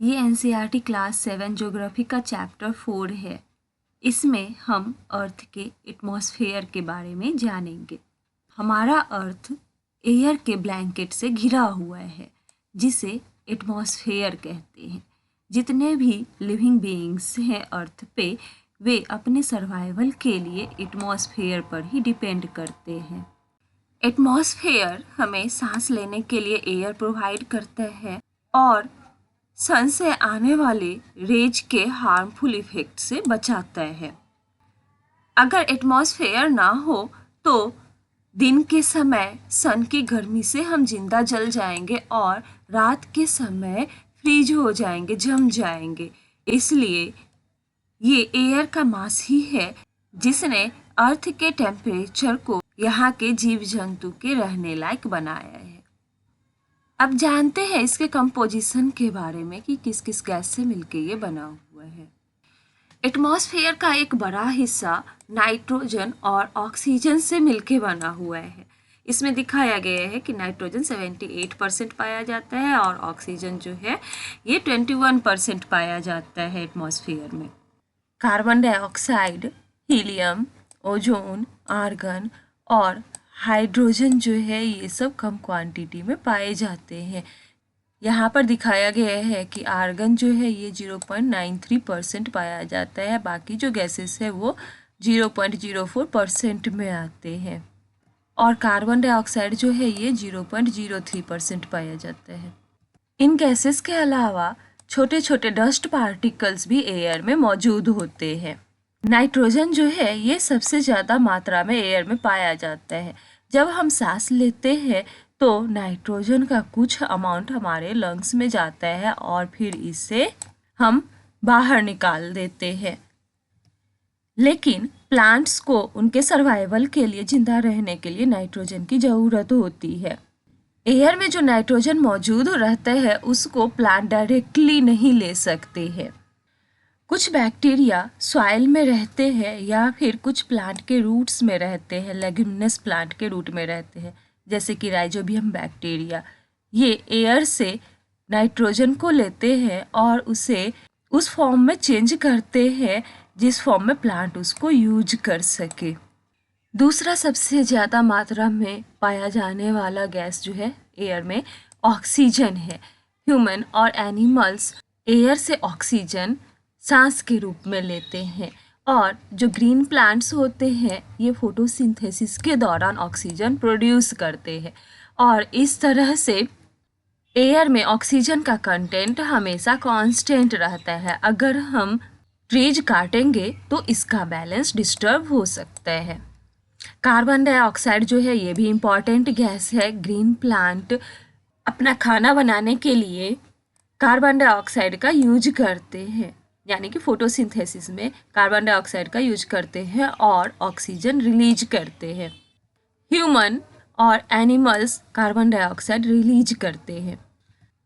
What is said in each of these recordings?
ये NCERT class 7 geography का chapter 4 है। इसमें हम अर्थ के एटमॉस्फेयर के बारे में जानेंगे। हमारा अर्थ एयर के ब्लैंकेट से घिरा हुआ है, जिसे एटमॉस्फेयर कहते हैं। जितने भी लिविंग बीइंग्स हैं अर्थ पे, वे अपने सर्वाइवल के लिए एटमॉस्फेयर पर ही डिपेंड करते हैं। एटमॉस्फेयर हमें सांस लेने के लिए एयर प्रोवाइड करता है और सन से आने वाले रेज के हार्मफुल इफेक्ट से बचाता है। अगर एटमॉस्फेयर ना हो तो दिन के समय सन की गर्मी से हम जिंदा जल जाएंगे और रात के समय फ्रीज हो जाएंगे, जम जाएंगे। इसलिए ये एयर का मास ही है जिसने अर्थ के टेम्परेचर को यहाँ के जीव जंतु के रहने लायक बनाया है। अब जानते हैं इसके कंपोजिशन के बारे में कि किस किस गैस से मिलके ये बना हुआ है। एटमॉस्फेयर का एक बड़ा हिस्सा नाइट्रोजन और ऑक्सीजन से मिलके बना हुआ है। इसमें दिखाया गया है कि नाइट्रोजन 78% पाया जाता है और ऑक्सीजन जो है ये 21% पाया जाता है एटमॉस्फेयर में। Carbon dioxide, helium, ozone, argon और हाइड्रोजन जो है ये सब कम क्वांटिटी में पाए जाते हैं। यहाँ पर दिखाया गया है कि आर्गन जो है ये 0.93% पाया जाता है, बाकी जो गैसेस है वो 0.04% में आते हैं और कार्बन डाइऑक्साइड जो है ये 0.03% पाया जाता है। इन गैसेस के अलावा छोटे छोटे डस्ट पार्टिकल्स भी एयर में मौजूद होते हैं। नाइट्रोजन जो है ये सबसे ज़्यादा मात्रा में एयर में पाया जाता है। जब हम सांस लेते हैं तो नाइट्रोजन का कुछ अमाउंट हमारे लंग्स में जाता है और फिर इसे हम बाहर निकाल देते हैं। लेकिन प्लांट्स को उनके सर्वाइवल के लिए, जिंदा रहने के लिए नाइट्रोजन की ज़रूरत होती है। एयर में जो नाइट्रोजन मौजूद रहता है उसको प्लांट डायरेक्टली नहीं ले सकते हैं। कुछ बैक्टीरिया सॉइल में रहते हैं या फिर कुछ प्लांट के रूट्स में रहते हैं, लेग्यूमिनस प्लांट के रूट में रहते हैं, जैसे कि राइजोबियम बैक्टीरिया। ये एयर से नाइट्रोजन को लेते हैं और उसे उस फॉर्म में चेंज करते हैं जिस फॉर्म में प्लांट उसको यूज कर सके। दूसरा सबसे ज़्यादा मात्रा में पाया जाने वाला गैस जो है एयर में ऑक्सीजन है। ह्यूमन और एनिमल्स एयर से ऑक्सीजन सांस के रूप में लेते हैं और जो ग्रीन प्लांट्स होते हैं ये फोटोसिंथेसिस के दौरान ऑक्सीजन प्रोड्यूस करते हैं और इस तरह से एयर में ऑक्सीजन का कंटेंट हमेशा कांस्टेंट रहता है। अगर हम ट्रीज काटेंगे तो इसका बैलेंस डिस्टर्ब हो सकता है। कार्बन डाइऑक्साइड जो है ये भी इम्पॉर्टेंट गैस है। ग्रीन प्लांट अपना खाना बनाने के लिए कार्बन डाइऑक्साइड का यूज करते हैं, यानी कि फोटोसिंथेसिस में कार्बन डाइऑक्साइड का यूज करते हैं और ऑक्सीजन रिलीज करते हैं। ह्यूमन और एनिमल्स कार्बन डाइऑक्साइड रिलीज करते हैं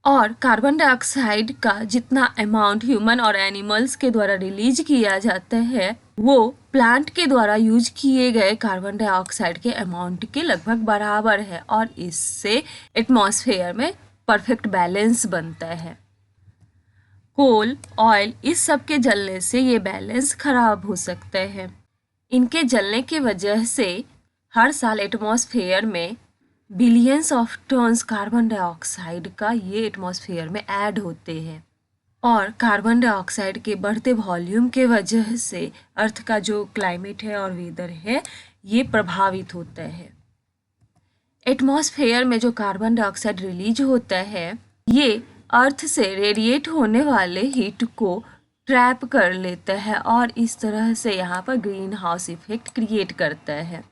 और कार्बन डाइऑक्साइड का जितना अमाउंट ह्यूमन और एनिमल्स के द्वारा रिलीज किया जाता है वो प्लांट के द्वारा यूज किए गए कार्बन डाइऑक्साइड के अमाउंट के लगभग बराबर है और इससे एटमॉस्फेयर में परफेक्ट बैलेंस बनता है। कोल, ऑयल इस सब के जलने से ये बैलेंस खराब हो सकता है। इनके जलने की वजह से हर साल एटमॉस्फेयर में billions of tons carbon dioxide का ये एटमॉस्फेयर में ऐड होते हैं और कार्बन डाइऑक्साइड के बढ़ते वॉल्यूम के वजह से अर्थ का जो क्लाइमेट है और वेदर है ये प्रभावित होता है। एटमॉस्फेयर में जो कार्बन डाइऑक्साइड रिलीज होता है ये अर्थ से रेडिएट होने वाले हीट को ट्रैप कर लेता है और इस तरह से यहाँ पर ग्रीन हाउस इफेक्ट क्रिएट करता है।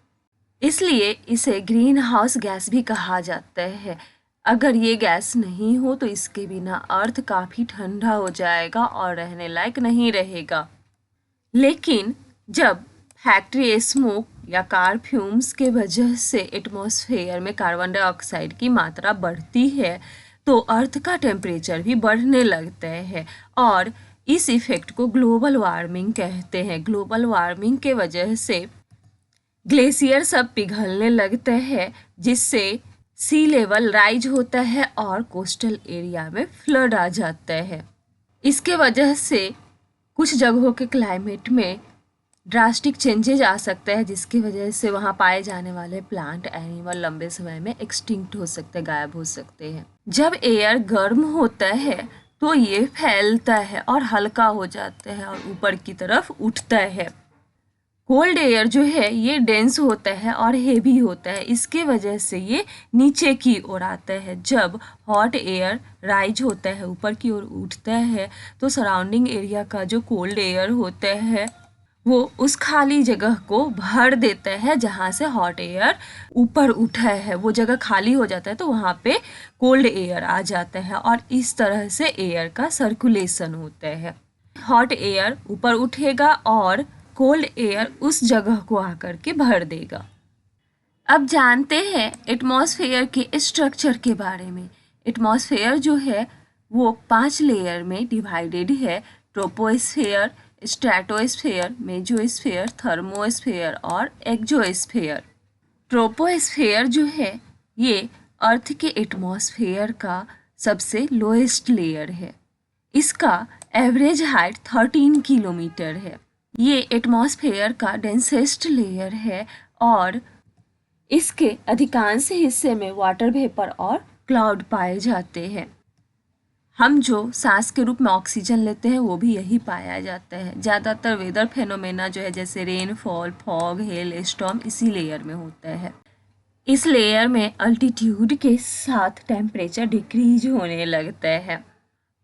इसलिए इसे ग्रीन हाउस गैस भी कहा जाता है। अगर ये गैस नहीं हो तो इसके बिना अर्थ काफ़ी ठंडा हो जाएगा और रहने लायक नहीं रहेगा। लेकिन जब फैक्ट्री स्मोक या कार फ्यूम्स के वजह से एटमॉस्फेयर में कार्बन डाइऑक्साइड की मात्रा बढ़ती है तो अर्थ का टेम्परेचर भी बढ़ने लगता है और इस इफ़ेक्ट को ग्लोबल वार्मिंग कहते हैं। ग्लोबल वार्मिंग के वजह से ग्लेशियर सब पिघलने लगते हैं जिससे सी लेवल राइज होता है और कोस्टल एरिया में फ्लड आ जाता है। इसके वजह से कुछ जगहों के क्लाइमेट में ड्रास्टिक चेंजेज आ सकते हैं, जिसकी वजह से वहाँ पाए जाने वाले प्लांट एनिमल लंबे समय में एक्सटिंक्ट हो सकते हैं, गायब हो सकते हैं। जब एयर गर्म होता है तो ये फैलता है और हल्का हो जाता है और ऊपर की तरफ उठता है। कोल्ड एयर जो है ये डेंस होता है और हेवी होता है, इसके वजह से ये नीचे की ओर आता है। जब हॉट एयर राइज होता है, ऊपर की ओर उठता है, तो सराउंडिंग एरिया का जो कोल्ड एयर होता है वो उस खाली जगह को भर देता है जहाँ से हॉट एयर ऊपर उठा है। वो जगह खाली हो जाता है तो वहाँ पे कोल्ड एयर आ जाता है और इस तरह से एयर का सर्कुलेशन होता है। हॉट एयर ऊपर उठेगा और कोल्ड एयर उस जगह को आकर के भर देगा। अब जानते हैं एटमॉस्फेयर के स्ट्रक्चर के बारे में। एटमॉस्फेयर जो है वो 5 लेयर में डिवाइडेड है: ट्रोपोस्फेयर, स्ट्रेटोस्फेयर, मेसोस्फेयर, थर्मोस्फेयर और एक्सोस्फेयर। ट्रोपोस्फेयर जो है ये अर्थ के एटमॉस्फेयर का सबसे लोएस्ट लेयर है। इसका एवरेज हाइट 13 किलोमीटर है। ये एटमॉस्फेयर का डेंसेस्ट लेयर है और इसके अधिकांश हिस्से में वाटर वेपर और क्लाउड पाए जाते हैं। हम जो सांस के रूप में ऑक्सीजन लेते हैं वो भी यही पाया जाता है। ज़्यादातर वेदर फेनोमेना जो है जैसे रेनफॉल, फॉग, हेल स्टॉर्म इसी लेयर में होता है। इस लेयर में अल्टीट्यूड के साथ टेम्परेचर डिक्रीज होने लगता है।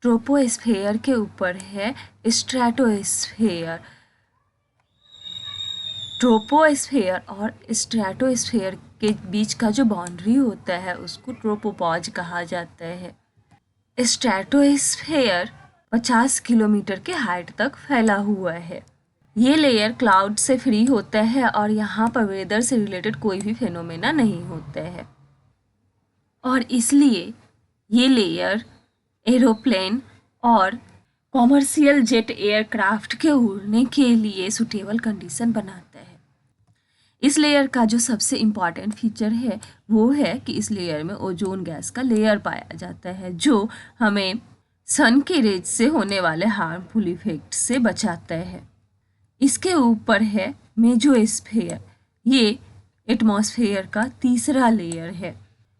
ट्रोपोस्फेयर के ऊपर है स्ट्रेटोस्फेयर। ट्रोपोस्फेयर और स्ट्रेटोस्फेयर के बीच का जो बाउंड्री होता है उसको ट्रोपोपॉज कहा जाता है। स्ट्रेटोस्फेयर 50 किलोमीटर के हाइट तक फैला हुआ है। ये लेयर क्लाउड से फ्री होता है और यहाँ पर वेदर से रिलेटेड कोई भी फेनोमेना नहीं होता है और इसलिए ये लेयर एरोप्लेन और कॉमर्शियल जेट एयरक्राफ्ट के उड़ने के लिए सूटेबल कंडीशन बनाता है। इस लेयर का जो सबसे इम्पॉर्टेंट फीचर है वो है कि इस लेयर में ओजोन गैस का लेयर पाया जाता है जो हमें सन के रेज से होने वाले हार्मफुल इफेक्ट से बचाता है। इसके ऊपर है मेसोस्फेयर। ये एटमॉस्फेयर का तीसरा लेयर है।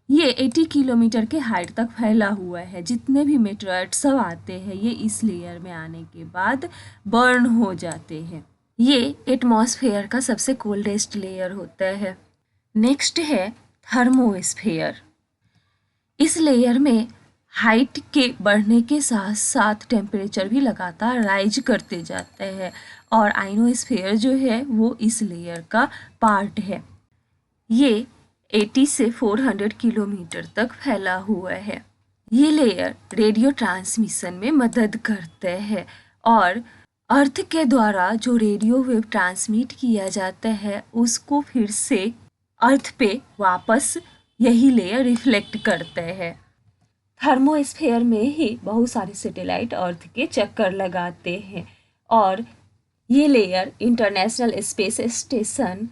ये 80 किलोमीटर के हाइट तक फैला हुआ है। जितने भी मेटेरॉइड सब आते हैं ये इस लेयर में आने के बाद बर्न हो जाते हैं। ये एटमॉस्फेयर का सबसे कोल्डेस्ट लेयर होता है। नेक्स्ट है थर्मोस्फेयर। इस लेयर में हाइट के बढ़ने के साथ साथ टेम्परेचर भी लगातार राइज करते जाता है और आइनोस्फेयर जो है वो इस लेयर का पार्ट है। ये 80 से 400 किलोमीटर तक फैला हुआ है। ये लेयर रेडियो ट्रांसमिशन में मदद करता है और अर्थ के द्वारा जो रेडियो वेव ट्रांसमिट किया जाता है उसको फिर से अर्थ पे वापस यही लेयर रिफ्लेक्ट करता है। थर्मोस्फेयर में ही बहुत सारे सैटेलाइट अर्थ के चक्कर लगाते हैं और ये लेयर इंटरनेशनल स्पेस स्टेशन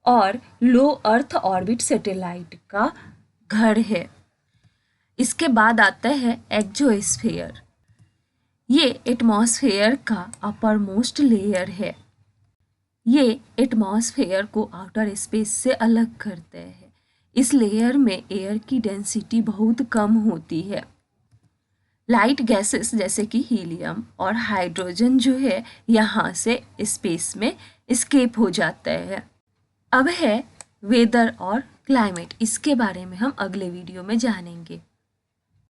और लो अर्थ ऑर्बिट सैटेलाइट का घर है। इसके बाद आता है एक्सोस्फेयर। ये एटमॉस्फेयर का अपर मोस्ट लेयर है। ये एटमॉस्फेयर को आउटर स्पेस से अलग करता है। इस लेयर में एयर की डेंसिटी बहुत कम होती है। लाइट गैसेस जैसे कि हीलियम और हाइड्रोजन जो है यहाँ से स्पेस में एस्केप हो जाता है। अब है वेदर और क्लाइमेट। इसके बारे में हम अगले वीडियो में जानेंगे।